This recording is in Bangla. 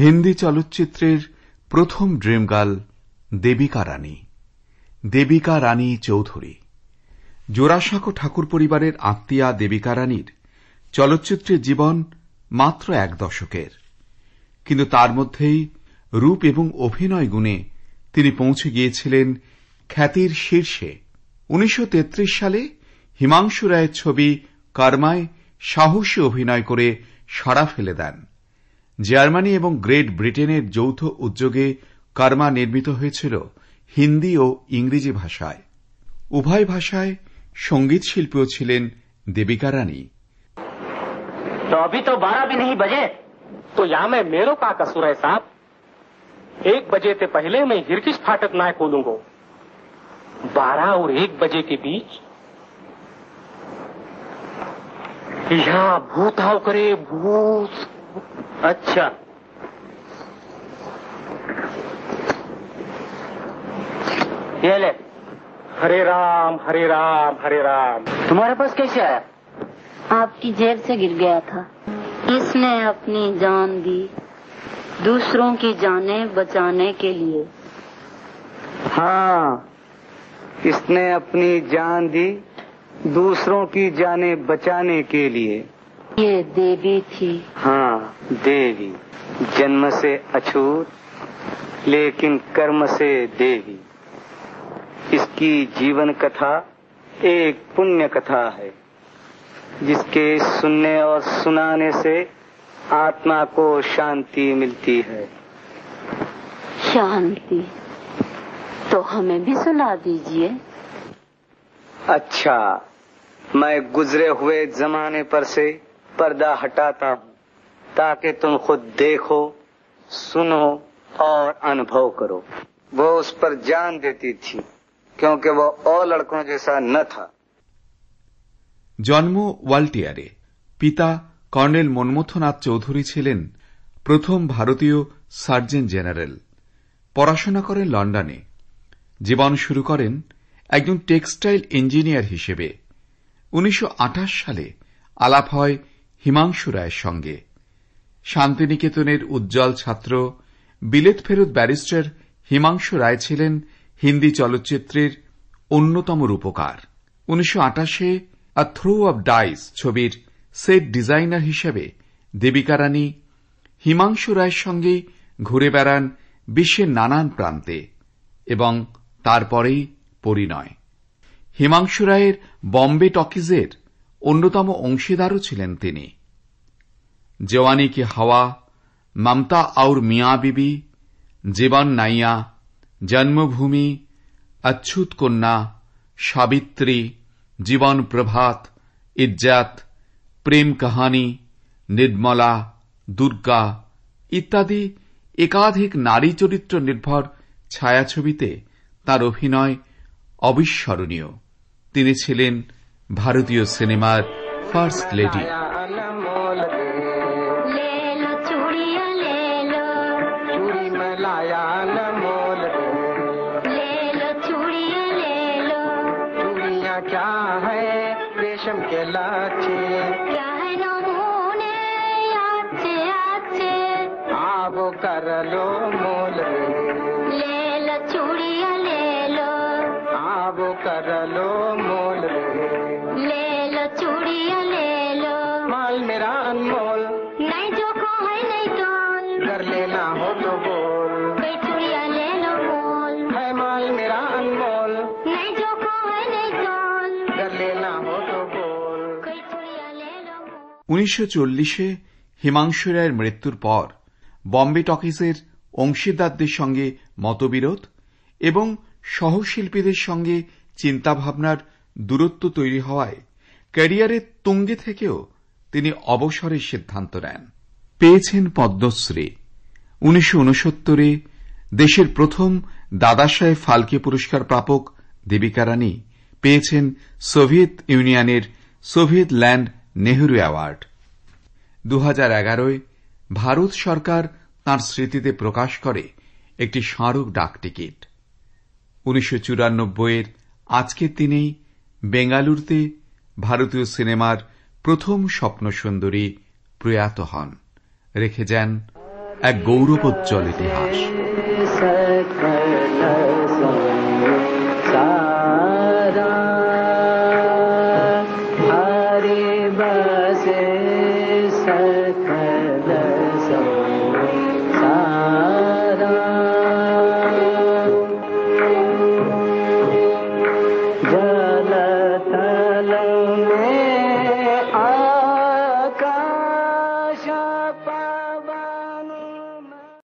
হিন্দি চলচ্চিত্রের প্রথম ড্রিম গার্ল দেবিকা রানী চৌধুরী। জোড়াসাঁকো ঠাকুর পরিবারের আত্মীয়া দেবিকা রানীর চলচ্চিত্রের জীবন মাত্র 1 দশকের, কিন্তু তার মধ্যেই রূপ এবং অভিনয় গুণে তিনি পৌঁছে গিয়েছিলেন খ্যাতির শীর্ষে। 1933 সালে হিমাংশু রায়ের ছবি কর্মায় সাহসী অভিনয় করে সাড়া ফেলে দেন। জার্মানি এবং গ্রেট ব্রিটেনের যৌথ উদ্যোগে কর্মা নির্মিত হয়েছিল হিন্দি ও ইংরেজি ভাষায়। উভয় ভাষায় সঙ্গীত শিল্পীও ছিলেন দেবিকা রানী। तो अभी तो 12 भी नहीं बजे, तो यहाँ में मेरो का कसूर है साहब? 1 बजे से पहले मैं हिरकिश फाटक ना खोलूंगा। 12 और 1 बजे के बीच यहाँ भूत आओ करे, भूत। अच्छा, ये ले। हरे राम हरे राम हरे राम। तुम्हारे पास कैसे आया? आपकी जेब से गिर गया था। इसने अपनी जान दी दूसरों की जानें बचाने के लिए। हाँ, इसने अपनी जान दी दूसरों की जानें बचाने के लिए। ये देवी थी। हाँ, देवी, जन्म से अछूत लेकिन कर्म से देवी। इसकी जीवन कथा एक पुण्य कथा है, जिसके सुनने और सुनाने से आत्मा को शांति मिलती है। शांति तो हमें भी सुना दीजिए। अच्छा, मैं गुजरे हुए जमाने पर से पर्दा हटाता हूँ ताकि तुम खुद देखो, सुनो और अनुभव करो। वो उस पर जान देती थी क्योंकि वो और लड़कों जैसा न था। জন্ম ওয়াল্টিয়ারে। পিতা কর্নেল মনমথনাথ চৌধুরী ছিলেন প্রথম ভারতীয় সার্জন জেনারেল। পড়াশোনা করেন লন্ডনে। জীবন শুরু করেন একজন টেক্সটাইল ইঞ্জিনিয়ার হিসেবে। 1928 সালে আলাপ হয় হিমাংশু রায়ের সঙ্গে। শান্তিনিকেতনের উজ্জ্বল ছাত্র, বিলেত ফেরত ব্যারিস্টার হিমাংশু রায় ছিলেন হিন্দি চলচ্চিত্রের অন্যতম রূপকার। 1928 আ থ্রো অব ডাইস ছবির সেট ডিজাইনার হিসেবে দেবিকা রানী হিমাংশু রায়ের সঙ্গেই ঘুরে বেড়ান বিশ্বের নানান প্রান্তে এবং তারপরেই পরিণয়। হিমাংশু রায়ের বম্বে টকিজের অন্যতম অংশীদারও ছিলেন তিনি। জওয়ানি কি হাওয়া, মমতা और মিয়া বিবি, জীবন নাইয়া, জন্মভূমি, অচ্ছুত কন্যা, সাবিত্রী, জীবন প্রভাত, ইজ্জত, প্রেম কাহানি, নির্মলা, দুর্গা ইত্যাদি একাধিক নারী চরিত্র নির্ভর ছায়াছবিতে তার অভিনয় অবিস্মরণীয়। তিনি ছিলেন ভারতীয় সিনেমার ফার্স্ট লেডি। कर लो मोल ले लो चूड़ियां ले लो, आप कर लो मोल ले लो चूड़ियां ले लो। माल मेरा अनमोल, नहीं जो को है नहीं तोल, कर लेना हो तो बोल, कोई चूड़ियां ले लो मोल। है माल मेरा अनमोल, नहीं जो को है नहीं तोल, कर लेना हो तो बोल, कोई चूड़ियां ले लो मोल। 1940 হিমাংশু রায়ের মৃত্যুর পর বম্বে টকিজের অংশীদারদের সঙ্গে মতবিরোধ এবং সহশিল্পীদের সঙ্গে চিন্তাভাবনার দূরত্ব তৈরি হওয়ায় ক্যারিয়ারের তুঙ্গে থেকেও তিনি অবসরের সিদ্ধান্ত নেন। পেয়েছেন পদ্মশ্রী। 1969 দেশের প্রথম দাদাসাহেব ফালকে পুরস্কার প্রাপক দেবিকা রানী পেয়েছেন সোভিয়েত ইউনিয়নের Soviet land Nehru award. 2011 Bharat সরকার তাঁর স্মৃতিতে প্রকাশ করে একটি স্মারক ডাকটিকিট। 1994 আজকের দিনেই বেঙ্গালুরুতে ভারতীয় সিনেমার প্রথম স্বপ্নসুন্দরী প্রয়াত হন, রেখে যান এক গৌরবোজ্জ্বল ইতিহাস।